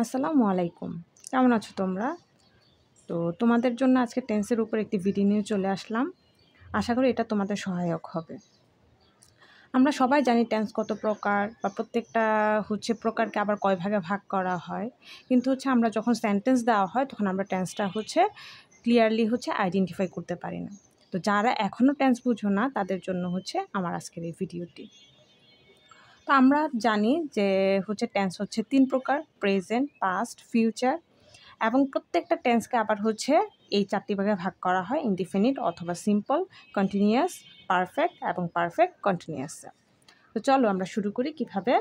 আসসালামু আলাইকুম। কেমন আছো তোমরা? তো তোমাদের জন্য আজকে টেন্সের উপর একটি ভিডিও নিয়ে চলে আসলাম। আশা করি এটা তোমাদের সহায়ক হবে। আমরা সবাই জানি টেন্স কত প্রকার বা প্রত্যেকটা প্রকারকে আবার কয় ভাগে ভাগ করা হয়। কিন্তু আমরা যখন সেন্টেন্স দেওয়া হয় তখন আমরা টেন্সটা ক্লিয়ারলি আইডেন্টিফাই করতে পারি না। তো যারা এখনও টেন্স বুঝো না তাদের জন্য আমার আজকের এই ভিডিওটি। তো আমরা জানি যে টেন্স ৩ প্রকার: প্রেজেন্ট, পাস্ট, ফিউচার। এবং প্রত্যেকটা টেন্সকে আবার এই 4টি ভাগে ভাগ করা হয়: ইনডিফিনিট অথবা সিম্পল, কন্টিনিউয়াস, পারফেক্ট এবং পারফেক্ট কন্টিনিউয়াস। তো চলো আমরা শুরু করি কিভাবে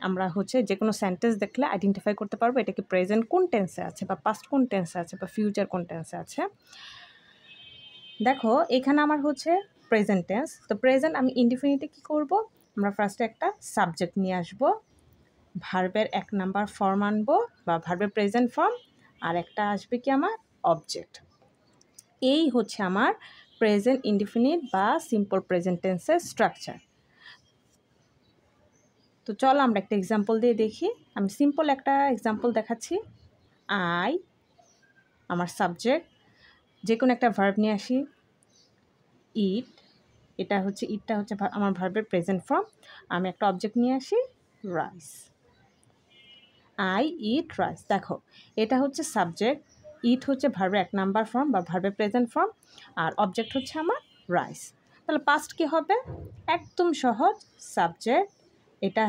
আমরা যে কোনো সেন্টেন্স দেখলে আইডেন্টিফাই করতে পারবো এটা কি প্রেজেন্ট কোন টেন্সে আছে, বা পাস্ট কোন টেন্সে আছে, বা ফিউচার কোন টেন্সে আছে। দেখো এখানে আমার প্রেজেন্ট টেন্স। তো প্রেজেন্ট আমি ইনডিফিনিটে কি করব, আমরা ফার্স্টে একটা সাবজেক্ট নিয়ে আসব, ভার্বের 1 নাম্বার ফর্ম আনবো বা ভার্বের প্রেজেন্ট ফর্ম, আর একটা আসবে কি আমার অবজেক্ট। এই আমার প্রেজেন্ট ইনডিফিনিট বা সিম্পল প্রেজেন্ট টেন্সের স্ট্রাকচার। তো চলো আমরা একটা এক্সাম্পল দিয়ে দেখি। আমি সিম্পল একটা এক্সাম্পল দেখাচ্ছি। আই আমার সাবজেক্ট, যে কোনো একটা ভার্ব নিয়ে আসি। ইট, এটা ইটটা আমার ভার্বের প্রেজেন্ট ফর্ম। আমি একটা অবজেক্ট নিয়ে আসি, রাইস। I eat rice. দেখো এটা সাবজেক্ট, ইট ভার্বের 1 নাম্বার ফর্ম বা ভার্বের প্রেজেন্ট ফর্ম, আর অবজেক্ট আমার রাইস। তাহলে পাস্ট কি হবে? একদম সহজ, সাবজেক্ট, এটা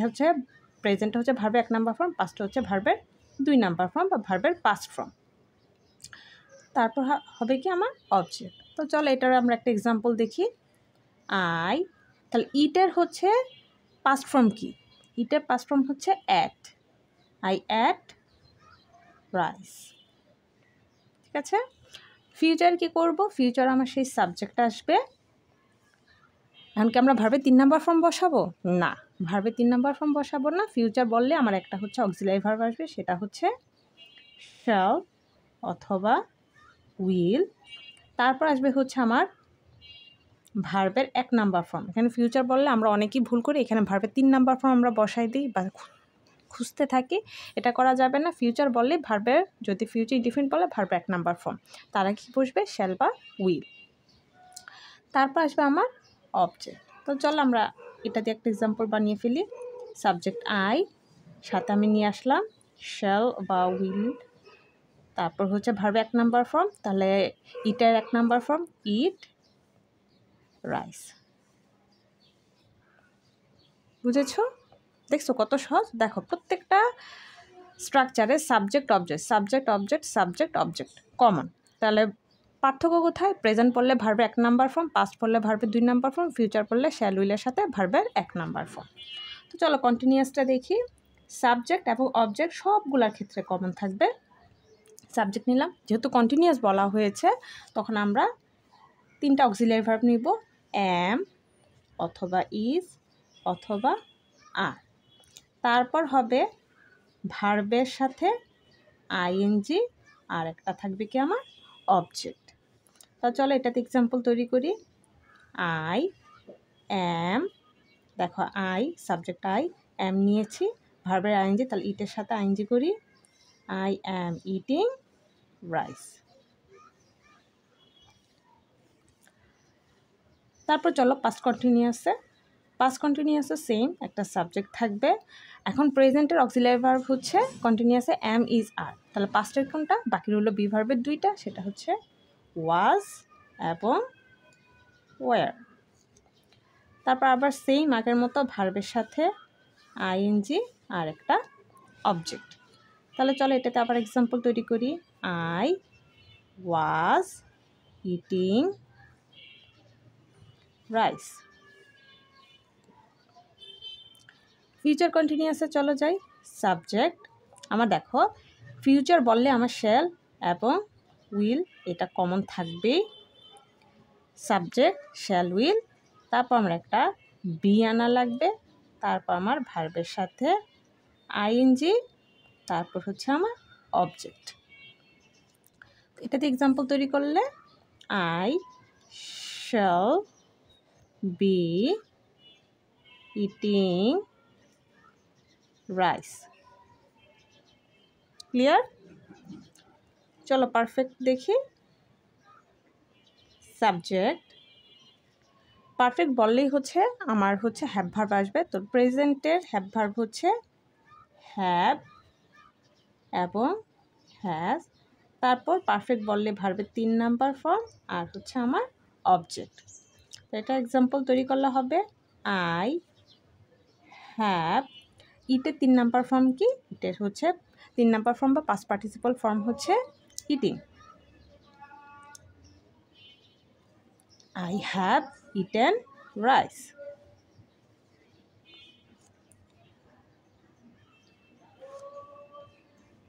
প্রেজেন্ট ভার্বের 1 নাম্বার ফর্ম, পাস্ট ভার্বের 2 নাম্বার ফর্ম বা ভার্বের পাস্ট ফর্ম, তারপর হবে কি আমার অবজেক্ট। তো চলো এটার আমরা একটা এক্সাম্পল দেখি। আই, তাহলে ইটের পাস্ট ফর্ম কি? ইটের past form at. I ate rice. ঠিক আছে। ফিউচার কি করব? ফিউচার আমার সেই সাবজেক্টটা আসবে। এখন কি আমরা ভার্বে 3 নাম্বার ফর্ম বসাবো? না, ভার্বে 3 নাম্বার ফর্ম বসাবো না। ফিউচার বললে আমার একটা অক্সিলারি ভার্ব আসবে, সেটা শ্যাল অথবা উইল। তারপর আসবে আমার ভার্বের 1 নাম্বার ফর্ম। এখানে ফিউচার বললে আমরা অনেকেই ভুল করি, এখানে ভার্বের 3 নাম্বার ফর্ম আমরা বসাই দিই বা খুঁজতে থাকি। এটা করা যাবে না। ফিউচার বললে ভার্বের, যদি ফিউচার ইনডিফিনিট বলে ভার্বের 1 নাম্বার ফর্ম, তারা কি বসবে? শ্যাল বা উইল। তারপর আসবে আমার অবজেক্ট। তো চলো আমরা এটা দিয়ে একটা এক্সাম্পল বানিয়ে ফেলি। সাবজেক্ট আই, সাথে আমি নিয়ে আসলাম শ্যাল বা উইল। তারপর ভার্বে 1 নাম্বার ফর্ম, তাহলে ইটের 1 নাম্বার ফর্ম ইট রাইস। বুঝেছো? দেখছো কত সহজ? দেখো প্রত্যেকটা স্ট্রাকচারে subject object, subject object, subject object common. তাহলে পার্থক্য কোথায়? প্রেজেন্ট পড়লে ভার্বের 1 নাম্বার ফর্ম, পাস্ট পড়লে ভার্বের 2 নাম্বার ফর্ম, ফিউচার পড়লে শ্যাল উইলের সাথে ভার্বের 1 নাম্বার ফর্ম। তো চলো কন্টিনিউয়াসটা দেখি। সাবজেক্ট এবং অবজেক্ট সবগুলোর ক্ষেত্রে কমন থাকবে। সাবজেক্ট নিলাম, যেহেতু কন্টিনিউয়াস বলা হয়েছে তখন আমরা 3টা অক্সিলারি ভার্ব নিব, অ্যাম অথবা ইজ অথবা আর। তারপর হবে ভার্বের সাথে আইএনজি, আর একটা থাকবে কি আমার অবজেক্ট। তা চলো এটাতে এক্সাম্পল তৈরি করি। আই অ্যাম, দেখো আই সাবজেক্ট, আই অ্যাম নিয়েছি, ভার্বের আইএনজি, তাহলে ইটের সাথে আইএনজি করি। I am eating rice. তারপর চলো পাস্ট কন্টিনিউয়াসে। পাস্ট কন্টিনিউয়াসে সেম একটা সাবজেক্ট থাকবে। এখন প্রেজেন্টের অক্সিলারি ভার্ব কন্টিনিউয়াসে অ্যাম ইজ আর। তাহলে পাস্টের কোনটা? বাকি রইল বি ভার্বের 2টা, সেটা ওয়াজ এবং ওয়ার। তারপর আবার সেম আগের মতো ভার্বের সাথে আইএনজি আর একটা অবজেক্ট। তাহলে চলো এটাতে আবার এক্সাম্পল তৈরি করি। I was eating rice. Future কন্টিনিউয়াসে চলো যাই। সাবজেক্ট আমার, দেখো ফিউচার বললে আমার শ্যাল এবং উইল এটা কমন থাকবেই। সাবজেক্ট শ্যাল উইল, তারপর আমার একটা বি আনা লাগবে, তারপর আমার ভার্বের সাথে আইএনজি, তারপর আমার অবজেক্ট। এটাতে এক্সাম্পল তৈরি করলে I shall be eating rice. Clear? চলো পারফেক্ট দেখি। সাবজেক্ট পারফেক্ট বললেই হচ্ছে আমার হচ্ছে হ্যাভ ভার্ব আসবে। তো প্রেজেন্টের হ্যাভ ভার্ব হচ্ছে হ্যাভ এবং হ্যাজ। তারপর পারফেক্ট বললে ভার্বের 3 নাম্বার ফর্ম আর হচ্ছে আমার অবজেক্ট। তো এটা এক্সাম্পল তৈরি করলে হবে আই হ্যাভ। ইটের 3 নাম্বার ফর্ম কি? ইটের হচ্ছে 3 নাম্বার ফর্ম বা পাস্ট পার্টিসিপল ফর্ম হচ্ছে eating. I have eaten rice.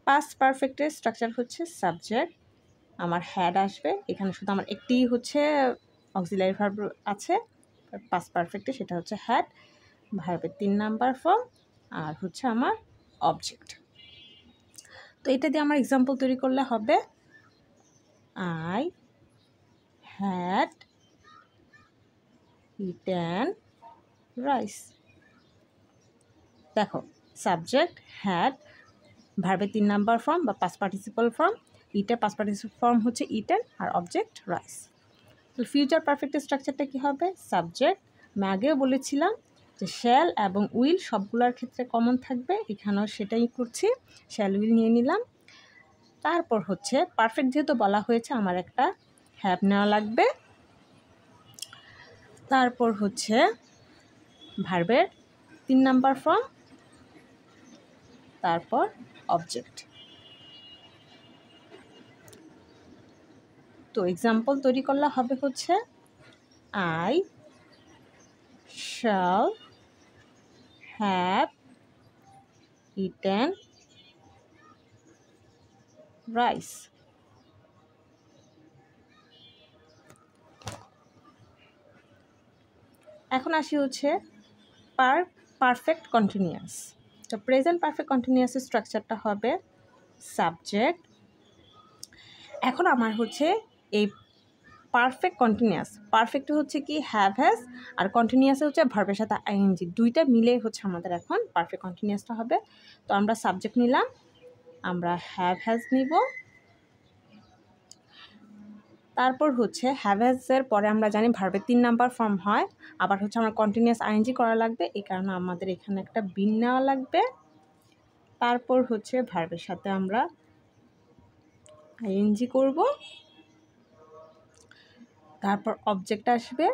Past পারফেক্টের স্ট্রাকচার হচ্ছে সাবজেক্ট, আমার হ্যাড আসবে, এখানে শুধু আমার একটি হচ্ছে অক্সিলারি ভার্ব আছে পাস্ট পারফেক্টে, সেটা হচ্ছে হ্যাড, ভার্বের 3 নাম্বার ফর্ম আর হচ্ছে আমার অবজেক্ট। তো এটা দিয়ে আমার এক্সাম্পল তৈরি করলে হবে আই হ্যাড ইটেন রাইস। দেখো সাবজেক্ট হ্যাড, ভার্বের 3 নাম্বার ফর্ম বা পাস্ট পার্টিসিপল ফর্ম, ইটের পাস্ট পার্টিসিপল ফর্ম হচ্ছে ইটেন আর অবজেক্ট রাইস। তো ফিউচার পারফেক্টের স্ট্রাকচারটা কী হবে? সাবজেক্ট, আমি আগেও বলেছিলাম যে শ্যাল এবং উইল সবগুলোর ক্ষেত্রে কমন থাকবে, এখানেও সেটাই করছি, শ্যাল উইল নিয়ে নিলাম। তারপর হচ্ছে পারফেক্ট যেহেতু বলা হয়েছে আমার একটা হ্যাভ নেওয়া লাগবে। তারপর হচ্ছে ভার্বের 3 নাম্বার ফর্ম, তারপর অবজেক্ট। তো এক্সাম্পল তৈরি করলে হবে হচ্ছে I shall have eaten rice. এখন আসি হচ্ছে পারফেক্ট কন্টিনিউয়াস। তো প্রেজেন্ট পারফেক্ট কন্টিনিউয়াসের স্ট্রাকচারটা হবে সাবজেক্ট। এখন আমার হচ্ছে এই পারফেক্ট কন্টিনিউয়াস, পারফেক্ট হচ্ছে কি হ্যাভ হ্যাজ, আর কন্টিনিউয়াসে হচ্ছে ভার্বের সাথে আইএনজি, দুইটা মিলে হচ্ছে আমাদের এখন পারফেক্ট কন্টিনিউয়াসটা হবে। তো আমরা সাবজেক্ট নিলাম, আমরা হ্যাভ হ্যাজ নিব, তারপর হচ্ছে হ্যাভ হ্যাজের পরে আমরা জানি ভার্বের 3 নাম্বার ফর্ম হয়, আবার হচ্ছে আমার কন্টিনিউয়াস আইএনজি করা লাগবে, এই কারণে আমাদের এখানে একটা বিন নেওয়া লাগবে। তারপর হচ্ছে ভার্বের সাথে আমরা আইএনজি করব, তারপর অবজেক্ট আসবে,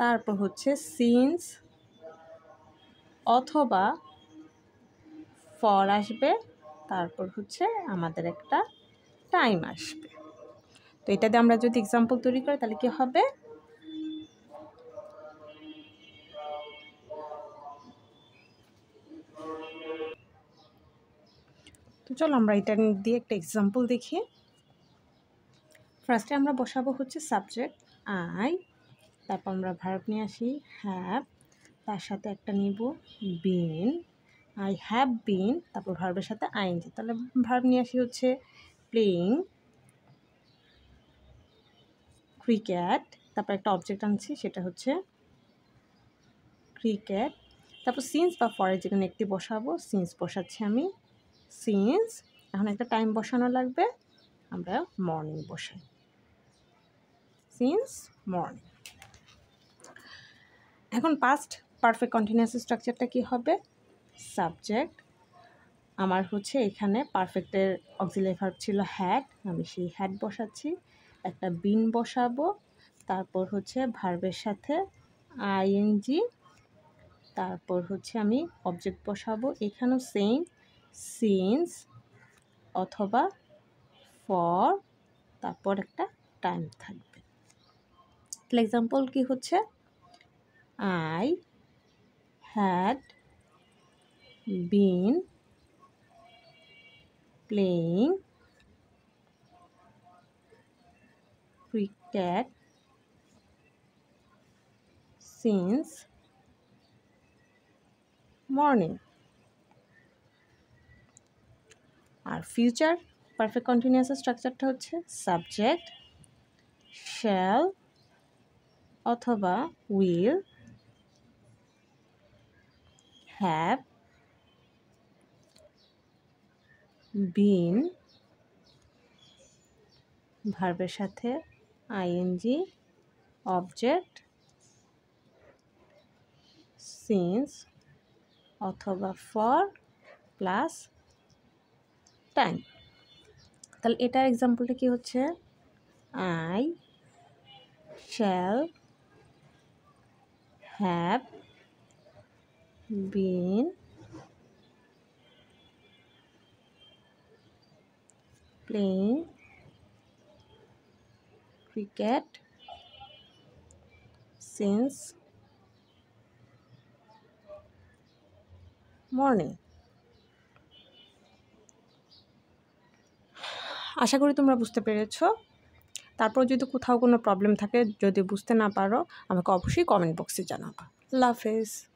তারপর হচ্ছে সিন্স অথবা ফর আসবে, তারপর হচ্ছে আমাদের একটা টাইম আসবে। তো এটা দিয়ে আমরা যদি এক্সাম্পল তৈরি করি তাহলে কি হবে? তো চলো আমরা এটা দিয়ে একটা এক্সাম্পল দেখি। ফার্স্টে আমরা বসাবো হচ্ছে সাবজেক্ট আই, তারপর আমরা ভার্ব নিয়ে আসি হ্যাভ, তার সাথে একটা নিব বিন, আই হ্যাভ বিন, তারপর ভার্বের সাথে আইএনজি, তাহলে ভার্ব নিয়ে আসি হচ্ছে প্লেইং ক্রিকেট, তারপর একটা অবজেক্ট আনছি সেটা হচ্ছে ক্রিকেট, তারপর সিন্স বা ফরে যেখানে একটি বসাবো, সিন্স বসাচ্ছি আমি সিন্স, এখন একটা টাইম বসানো লাগবে, আমরা মর্নিং বসাই সিন্স মর্নিং। এখন পাস্ট পারফেক্ট কন্টিনিউয়াস স্ট্রাকচারটা কি হবে? সাবজেক্ট, আমার হচ্ছে এখানে পারফেক্টের অক্সিলারি ভার্ব ছিল হ্যাড, আমি সেই হ্যাড বসাচ্ছি, একটা বিন বসাবো, তারপর হচ্ছে ভার্বের সাথে আইএনজি, তারপর হচ্ছে আমি অবজেক্ট বসাবো, এখানেও সেম সিন্স অথবা ফর, তারপর একটা টাইম থাকবে। তাহলে এক্সাম্পল কি হচ্ছে I had been playing cricket since morning. আর ফিউচার পারফেক্ট কন্টিনিউয়াসের স্ট্রাকচারটা হচ্ছে সাবজেক্ট শ্যাল অথবা উইল হ্যাভ বিন ভার্বের সাথে আইএনজি অবজেক্ট সিন্স অথবা ফর প্লাস টাইম। তাহলে এটার এক্সাম্পলটা কি হচ্ছে? I shall have been playing cricket since morning. আশা করি তোমরা বুঝতে পেরেছো। তারপর যদি কোথাও কোনো প্রবলেম থাকে, যদি বুঝতে না পারো, আমাকে অবশ্যই কমেন্ট বক্সে জানাবা। আল্লাহ হাফেজ।